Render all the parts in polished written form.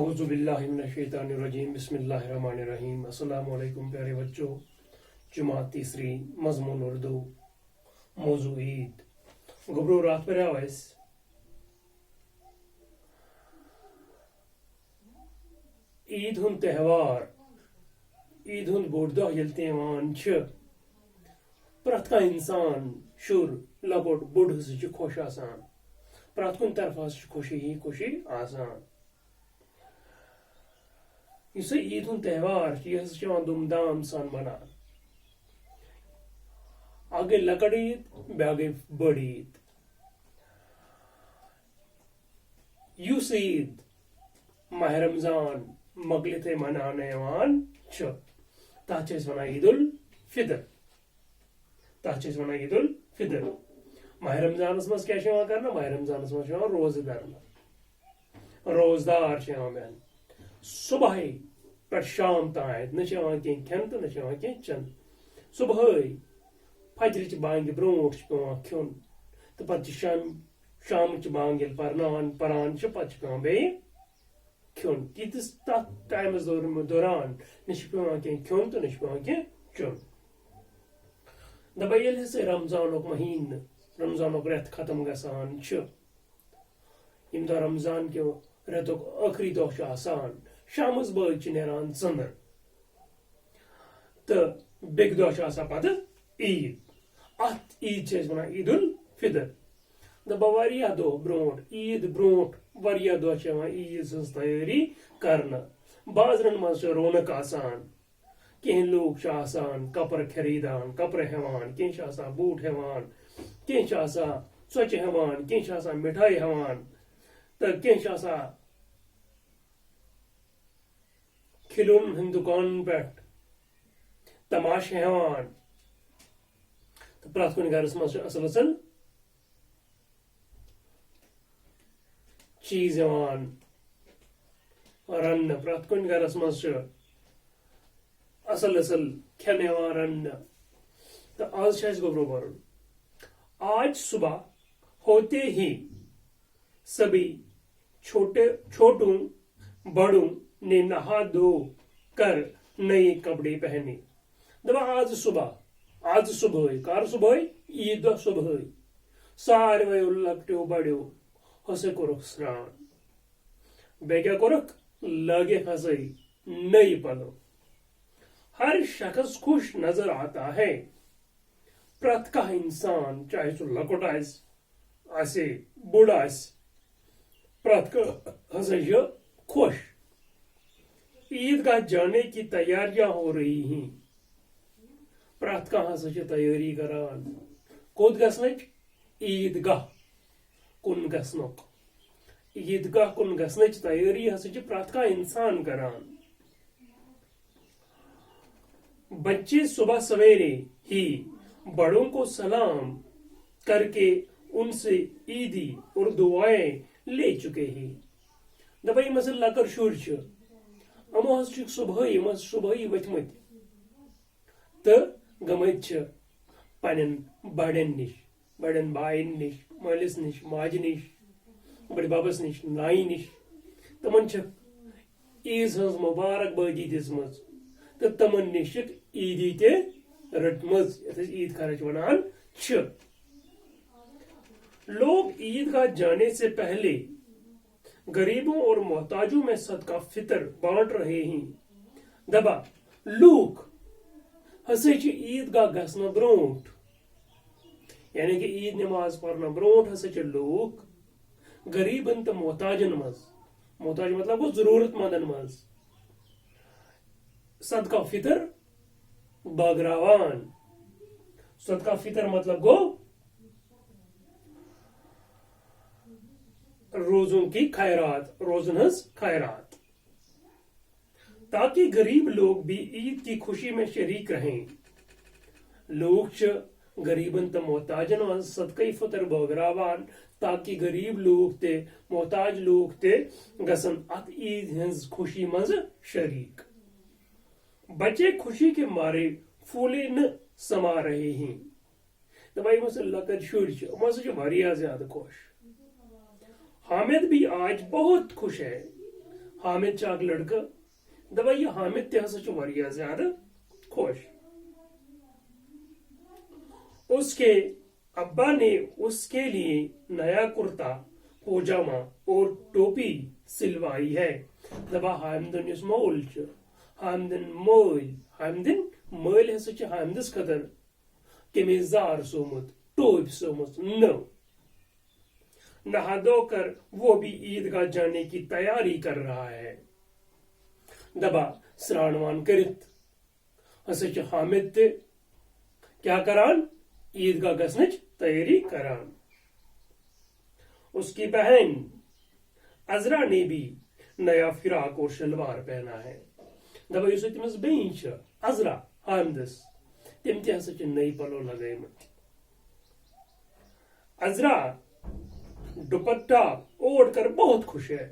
اعوذ باللہ من الشیطان الرجیم بسم اللہ الرحمن الرحیم السلام علیکم پیارے بچوں. جماعت تیسری مضمون اردو موضوع عید. گبرو رات پہ عید ہند تہوار عید ہند بوڑ دہ یل تیوان پرت کا انسان شر لکٹ بوڑ ہسا خوش آسان پرت کن طرف ہسا خوشی ہی خوشی آسان. اس عید ہند تہوار یہ دھوم دھام سان منان. اکھ گئی لکٹ عید بیا گئی بڑ عید. اس عید ماہ رمضان مکلت منانے تک ونان عید الفطر. عید الفطر ماہ رمضانس مز کیا کرنا؟ ماہ رمضانس مز روزہ درنا. روزدار بہن صبح پہ شام تان نہ کھین تو نہ چن. صبح فجرچ بانگ برو پیوان کھن تو پتہ شام بانگ یل پران پتہ بیٚیہِ کھیون. تیتس تک ٹائمس دوران نہ پیوان کھیون تو نہ پیوان چون. دپا یل ہسا رمضانک مہین رمضانک رت ختم گژھان یم دہ رمضان کے رتک ٲخری دۄہ آسان شامس بعد نیران ژندر تو بیٚکہِ دۄہ آسان پتہ عید. ات عید ونان عید الفطر. دپا واریاہ دۄہ برونٹھ عید برونٹھ واریاہ دۄہ عید سٕنٛز تیٲری کرنہٕ. بازرن مز رونق آسان. کینٛہہ لوٗکھ چھِ آسان کپر خریدان کپر ہیوان کینٛہہ چھِ آسان بوٗٹ ہیوان کینٛہہ چھِ آسان ژۄچہِ ہیوان کینٛہہ چھِ آسان مٹھٲے ہیوان تہٕ کینٛہہ چھِ آسان کھلون ہند دکانن پٮ۪ٹھ تماشہٕ ہیوان تہٕ پرٛٮ۪تھ کُنہِ گرس منٛز چھُ اصل اصل چیٖز یِوان رننہٕ. پرٛٮ۪تھ کُنہِ گرس منٛز چھُ اصل اصل کھٮ۪ن یِوان رننہٕ. تہٕ آز چھُ اَسہِ گوٚبرو پرُن. آج صبح ہوتے ہی سبھی چھوٹوں بڑوں نے نہا دھو کر نئے کپڑے پہنے. دپا آج صبح کر صبح عید دہ صبح سارویو لکٹو بڑو ہسا کورک سران بیٚیہِ کیٛاہ کورکھ لٲگِکھ ہسا نئے پلو. ہر شخص خوش نظر آتا ہے. پرٛٮ۪تھ کانٛہہ انسان چاہے سُہ لۄکُٹ آسہِ بوٚڑ آسہِ پرٛٮ۪تھ کانٛہہ ہسا چھُ خوش. عید گاہ جانے کی تیاریاں ہو رہی ہیں. پرٛٮ۪تھ کانٛہہ ہسا چھُ تیٲری کران کوٚت گژھنٕچ؟ عید گاہ کُن گژھنُک. عید گاہ کُن گژھنٕچ تیٲری ہسا چھُ پرٛٮ۪تھ کانٛہہ انسان کران. بچے صبح سویرے ہی بڑوں کو سلام کر کے ان سے عیدی اور دعائیں لے چکے ہیں. دپا یم ہسا لکٹ شر یمو ہسا صبحی ؤتھمٕتۍ تہٕ گٔمٕتۍ چھِ پننٮ۪ن بڑٮ۪ن نِش بڑٮ۪ن باین نِش مٲلِس نِش ماجہِ نِش بٔڈببس نِش نانہِ نِش. تمن چھکھ عیٖذ ہٕنٛز مُبارک بٲدی دِژمٕژ تہٕ تمن نِش چھکھ عیٖدی تہِ رٔٹمٕژ یتھ أسۍ عید خرٕچ ونان چھِ. لوگ عید گاہ جانے سے پہلے غریبوں اور محتاجوں میں صدقہ فطر بانٹ رہے ہیں. دپا لوٗکھ ہسا چھِ عید گاہ گژھنہٕ برونٹھ یعنی کہ عید نماز پرنہٕ برونٹھ ہسا چھِ لوٗکھ غریبن تہٕ محتاجن منٛز محتاج مطلب گوٚو ضروٗرت مندن منٛز صدقہ فطر بٲگراوان. صدقہ فطر مطلب گوٚو روزن کی خیرات روزن ہز خیرات تاکہ غریب لوگ بھی عید کی خوشی میں شریک رہیں. لوگ چھ غریبن تو محتاجن من صدقہ فطر بٲگراوان تاکہ غریب لوگ تے محتاج لوگ تے گژھن ات عید ہنز خوشی مز شریک. بچے خوشی کے مارے پھولے نہ سما رہے ہیں. دپائی مس لکٹ شر واریاہ زیادہ خوش. حامد بھی آج بہت خوش ہے. حامد چاک لڑکہ دپان یہ حامد تہ ہسا چھ واریاہ زیادہ خوش. اس کے ابا نے اس کے لیے نیا کرتا پوجامہ اور ٹوپی سلوائی ہے. دپان حامدن یس مول چھ حامدن مل ہسا چھ حامدس خاطر قمیضدار سومت ٹوپ سومت نو. نہا دھو کر وہ بھی عیدگاہ جانے کی تیاری کر رہا ہے. دپان سران وان کرت ہسا چھ حامد تہ کیا کران عیدگاہ گژھنچ تیاری کران. اس کی بہن عذرا نے بھی نیا فراق اور شلوار پہنا ہے. دپان اس تمس بہن چھ عذرا حامدس تم تہ ہسا چھ نئی پلو لگٲیمٕتۍ. عذرا دوپٹہ اوڑھ کر بہت خوش ہے.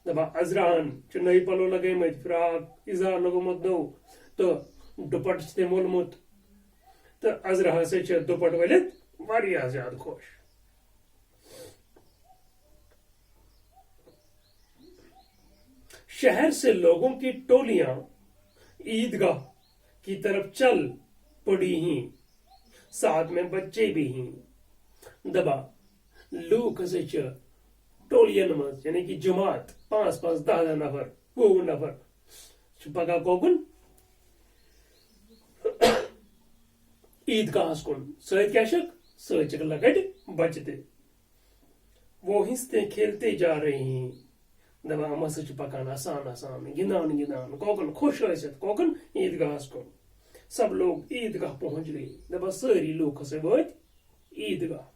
دپان عذراہن چھ نئی پلو لگٲیمٕتۍ فراق اِزار لوگمُت نوٚو تہٕ دوپٹہ چھ تٔمۍ وولمُت تہٕ عذرا ہسا چھ دوپٹہ ؤلِتھ واریاہ زیادٕ خوش. شہر سے لوگوں کی ٹولیاں عیدگاہ کی طرف چل پڑی ہیں ساتھ میں بچے بھی ہیں. دپان لوگ ہسا چھ ٹولین مز یعنی کہ جماعت 5-5 10 نفر 20 نفر چھ پگان کوکن عیدگاہس کن ست کیا چھک ست لکٹ بچہ تہ. وہ ہنستے کھیلتے جا رہے ہیں. دپان ہم ہسا چھ پکان آسان آسان گندان کوکن خوش ٲسِتھ کوکن عیدگاہس کن. سب لوگ عیدگاہ پہنچ گئے. دپان ساری لوگ ہسا وٲتۍ عیدگاہ.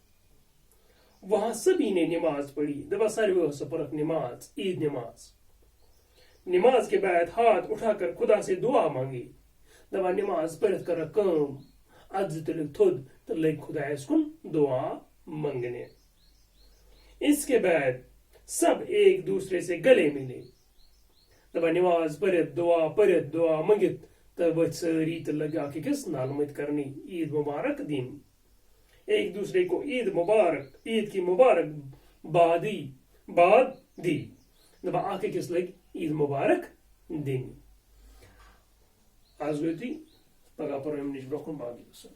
وہاں سبھی نے نماز پڑھی. دپان ساروی ہسا پرکھ نماز عید نماز. نماز کے بعد ہاتھ اٹھا کر خدا سے دعا مانگی. دپان نماز پڑھت کرکھ کٲم ادٕ تُلِکھ تھوٚد تہٕ لٔگۍ خدایس کن دعا منگنے. اس کے بعد سب ایک دوسرے سے گلے ملے. دپان نماز پڑھت دعا منگت تو ؤتھۍ سٲری تہٕ لٔگۍ اکھ أکِس نالہٕ کرنی عید مبارک دِنۍ. ایک دوسرے کو عید کی مبارک باد دی. دپان اکھ أکِس لٔگۍ عید مبارک دِنۍ. آز گٔیو تُہۍ پگاہ پرو امہِ نِش برونٛہہ کُن باقٕے.